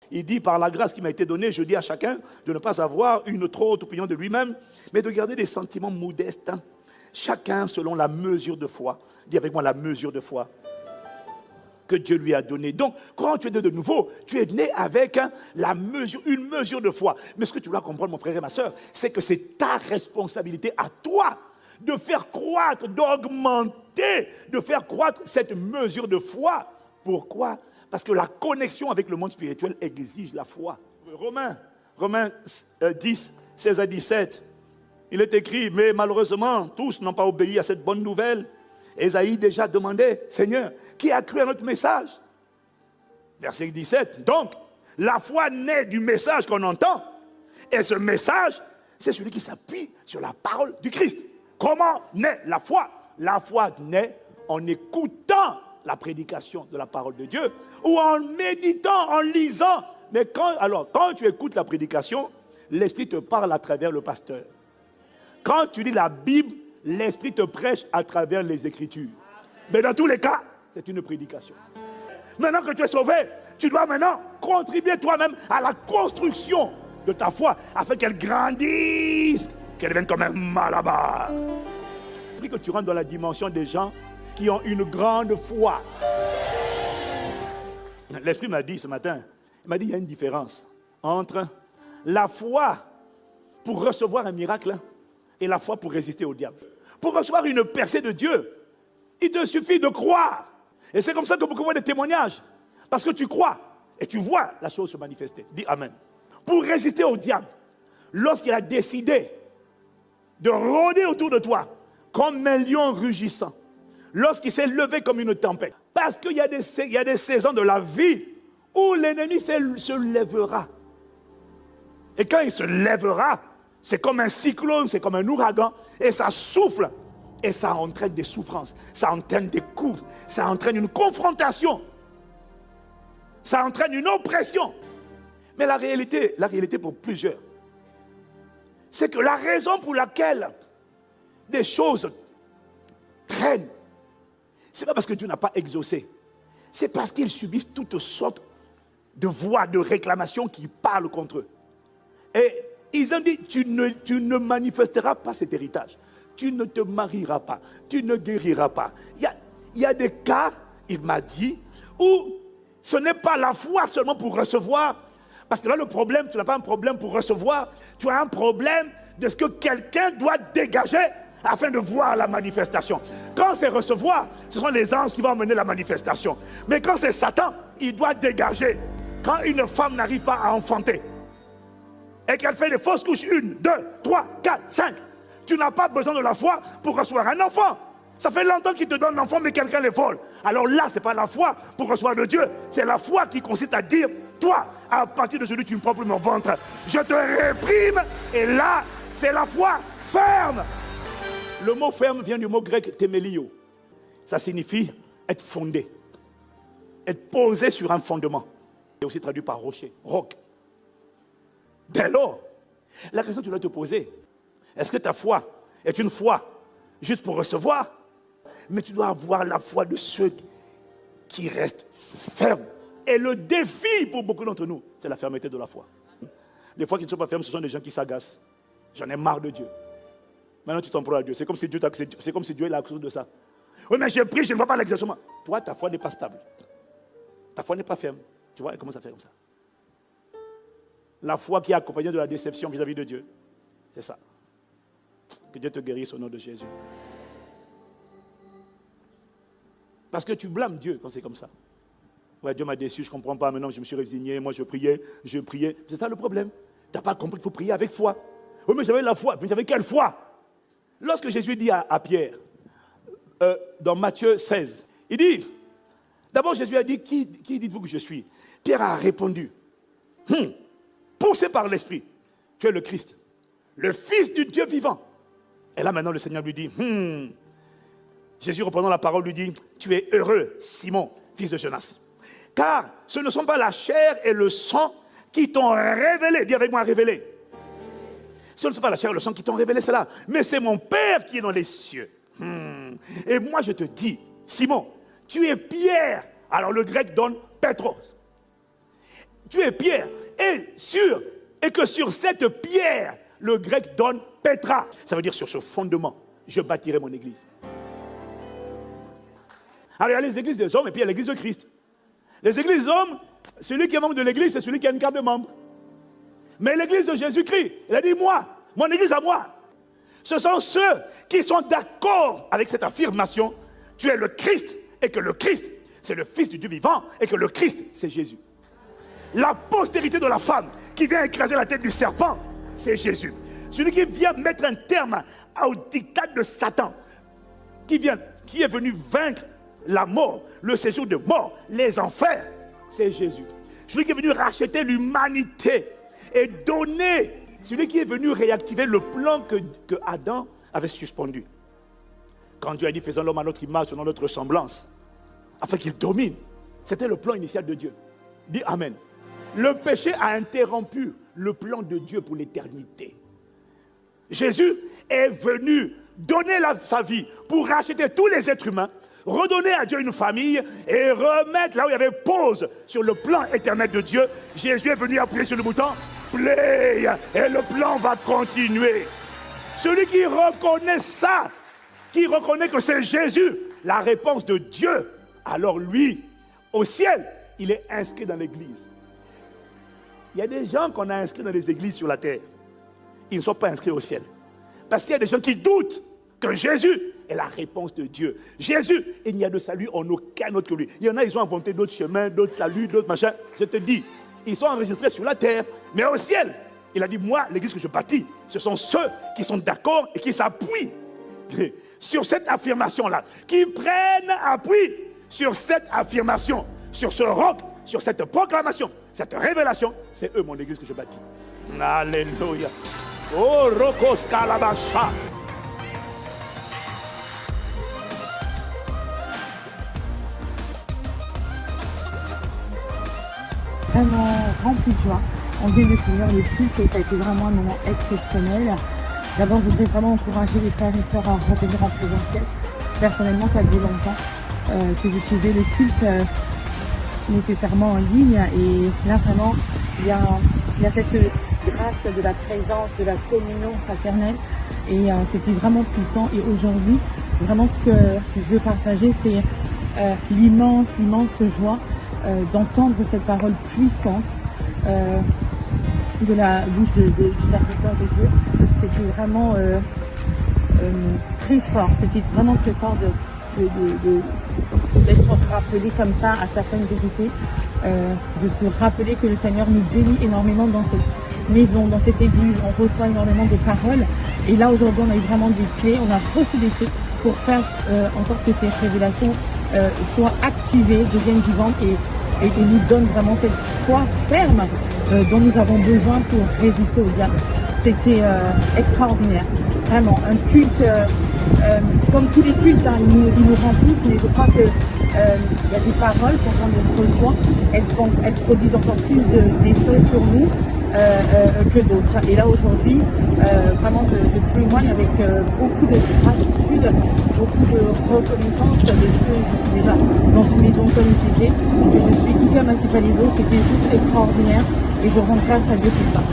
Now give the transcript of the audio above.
Il dit, par la grâce qui m'a été donnée, je dis à chacun de ne pas avoir une trop haute opinion de lui-même, mais de garder des sentiments modestes, chacun selon la mesure de foi. Dis avec moi la mesure de foi que Dieu lui a donnée. Donc, quand tu es né de nouveau, tu es né avec une mesure de foi. Mais ce que tu dois comprendre, mon frère et ma soeur, c'est que c'est ta responsabilité à toi de faire croître, d'augmenter, de faire croître cette mesure de foi. Pourquoi? Parce que la connexion avec le monde spirituel exige la foi. Romains 10, 16 à 17, il est écrit, mais malheureusement, tous n'ont pas obéi à cette bonne nouvelle. Ésaïe déjà demandait, Seigneur, qui a cru à notre message? Verset 17, donc, la foi naît du message qu'on entend. Et ce message, c'est celui qui s'appuie sur la parole du Christ. Comment naît la foi? La foi naît en écoutant la prédication de la parole de Dieu ou en méditant, en lisant. Mais quand tu écoutes la prédication, l'Esprit te parle à travers le pasteur. Quand tu lis la Bible, l'Esprit te prêche à travers les Écritures. Mais dans tous les cas, c'est une prédication. Maintenant que tu es sauvé, tu dois maintenant contribuer toi-même à la construction de ta foi afin qu'elle grandisse, qu'elle devienne comme un malabar. Puis que tu rentres dans la dimension des gens qui ont une grande foi. L'Esprit m'a dit ce matin, il m'a dit il y a une différence entre la foi pour recevoir un miracle et la foi pour résister au diable. Pour recevoir une percée de Dieu, il te suffit de croire. Et c'est comme ça que beaucoup voient des témoignages. Parce que tu crois et tu vois la chose se manifester. Dis Amen. Pour résister au diable, lorsqu'il a décidé de rôder autour de toi comme un lion rugissant, lorsqu'il s'est levé comme une tempête, parce qu'il y a des saisons de la vie où l'ennemi se lèvera. Et quand il se lèvera, c'est comme un cyclone, c'est comme un ouragan, et ça souffle, et ça entraîne des souffrances, ça entraîne des coups, ça entraîne une confrontation, ça entraîne une oppression. Mais la réalité pour plusieurs, c'est que la raison pour laquelle des choses traînent, ce n'est pas parce que Dieu n'a pas exaucé, c'est parce qu'ils subissent toutes sortes de voix de réclamation qui parlent contre eux. Et ils ont dit, tu ne manifesteras pas cet héritage. Tu ne te marieras pas. Tu ne guériras pas. Il y a des cas, il m'a dit, où ce n'est pas la foi seulement pour recevoir. Parce que là, le problème, tu n'as pas un problème pour recevoir. Tu as un problème de ce que quelqu'un doit dégager afin de voir la manifestation. Quand c'est recevoir, ce sont les anges qui vont amener la manifestation. Mais quand c'est Satan, il doit dégager. Quand une femme n'arrive pas à enfanter, et qu'elle fait des fausses couches, 1, 2, 3, 4, 5. Tu n'as pas besoin de la foi pour recevoir un enfant. Ça fait longtemps qu'il te donne l'enfant, mais quelqu'un les vole. Alors là, ce n'est pas la foi pour recevoir de Dieu. C'est la foi qui consiste à dire, toi, à partir de celui tu me prends pour mon ventre, je te réprime. Et là, c'est la foi ferme. Le mot ferme vient du mot grec temelio. Ça signifie être fondé, être posé sur un fondement. C'est aussi traduit par rocher, roc. Dès lors, la question que tu dois te poser, est-ce que ta foi est une foi juste pour recevoir? Mais tu dois avoir la foi de ceux qui restent fermes. Et le défi pour beaucoup d'entre nous, c'est la fermeté de la foi. Les fois qui ne sont pas fermes, ce sont des gens qui s'agacent. J'en ai marre de Dieu. Maintenant, tu t'en prends à Dieu. C'est comme si Dieu est là à cause de ça. Oui, mais j'ai pris, je ne vois pas l'exercice. Toi, ta foi n'est pas stable. Ta foi n'est pas ferme. Tu vois, elle commence à faire comme ça. La foi qui est accompagnée de la déception vis-à-vis de Dieu. C'est ça. Que Dieu te guérisse au nom de Jésus. Parce que tu blâmes Dieu quand c'est comme ça. Ouais, Dieu m'a déçu, je ne comprends pas. Maintenant, je me suis résigné. Moi, je priais. C'est ça le problème. Tu n'as pas compris qu'il faut prier avec foi. Oui, mais j'avais la foi. Mais j'avais quelle foi? Lorsque Jésus dit à Pierre, dans Matthieu 16, il dit, d'abord Jésus a dit, qui dites-vous que je suis? Pierre a répondu, poussé par l'Esprit, tu es le Christ, le Fils du Dieu vivant. Et là maintenant le Seigneur lui dit, Jésus reprenant la parole lui dit, tu es heureux, Simon, fils de Jonas. Car ce ne sont pas la chair et le sang qui t'ont révélé, dis avec moi révélé. Ce ne sont pas la chair et le sang qui t'ont révélé cela, mais c'est mon Père qui est dans les cieux. Et moi je te dis, Simon, Tu es Pierre. Alors le grec donne Petros. Tu es Pierre. Et que sur cette pierre, le grec donne Petra. Ça veut dire sur ce fondement, je bâtirai mon église. Alors il y a les églises des hommes et puis il y a l'église de Christ. Les églises des hommes, celui qui est membre de l'église, c'est celui qui a une carte de membre. Mais l'église de Jésus-Christ, il a dit moi, mon église à moi. Ce sont ceux qui sont d'accord avec cette affirmation. Tu es le Christ et que le Christ, c'est le Fils du Dieu vivant et que le Christ, c'est Jésus. La postérité de la femme qui vient écraser la tête du serpent, c'est Jésus. Celui qui vient mettre un terme au diktat de Satan, qui est venu vaincre la mort, le séjour de mort, les enfers, c'est Jésus. Celui qui est venu racheter l'humanité et donner, celui qui est venu réactiver le plan que Adam avait suspendu. Quand Dieu a dit faisons l'homme à notre image, selon notre ressemblance, afin qu'il domine, c'était le plan initial de Dieu. Dis Amen. Le péché a interrompu le plan de Dieu pour l'éternité. Jésus est venu donner sa vie pour racheter tous les êtres humains, redonner à Dieu une famille et remettre là où il y avait pause sur le plan éternel de Dieu. Jésus est venu appuyer sur le bouton play et le plan va continuer. Celui qui reconnaît ça, qui reconnaît que c'est Jésus, la réponse de Dieu, alors lui, au ciel, il est inscrit dans l'église. Il y a des gens qu'on a inscrits dans les églises sur la terre. Ils ne sont pas inscrits au ciel. Parce qu'il y a des gens qui doutent que Jésus est la réponse de Dieu. Jésus, il n'y a de salut en aucun autre que lui. Il y en a, ils ont inventé d'autres chemins, d'autres saluts, d'autres machins. Je te dis, ils sont enregistrés sur la terre, mais au ciel. Il a dit, moi, l'église que je bâtis, ce sont ceux qui sont d'accord et qui s'appuient sur cette affirmation-là, qui prennent appui sur cette affirmation, sur ce roc, sur cette proclamation, cette révélation. C'est eux, mon église que je bâtis. Alléluia. Oh, Rokos Kalabasha. Vraiment rempli de joie. On vient de finir le culte et ça a été vraiment un moment exceptionnel. D'abord, je voudrais vraiment encourager les frères et sœurs à revenir en présentiel. Personnellement, ça faisait longtemps que je suivais le culte nécessairement en ligne. Et là, vraiment, il y a cette grâce de la présence, de la communion fraternelle. Et c'était vraiment puissant. Et aujourd'hui, vraiment ce que je veux partager, c'est l'immense joie d'entendre cette parole puissante de la bouche du serviteur de Dieu. C'était vraiment très fort. C'était vraiment très fort d'être rappelé comme ça à certaines vérités, de se rappeler que le Seigneur nous bénit énormément dans cette maison, dans cette église. On reçoit énormément de paroles. Et là, aujourd'hui, on a eu vraiment des clés. On a reçu des clés pour faire en sorte que ces révélations soient activées, deviennent vivantes et nous donnent vraiment cette foi ferme dont nous avons besoin pour résister au diable. C'était extraordinaire. Vraiment, un culte, comme tous les cultes, hein, ils nous remplissent, mais je crois que il y a des paroles quand on les reçoit, elles produisent encore plus d'effets sur nous que d'autres. Et là aujourd'hui, vraiment je témoigne avec beaucoup de gratitude, beaucoup de reconnaissance de ce que je suis déjà dans une maison comme ici, que je suis ici à Massy-Palaiseau. C'était juste extraordinaire et je rends grâce à Dieu pour ça.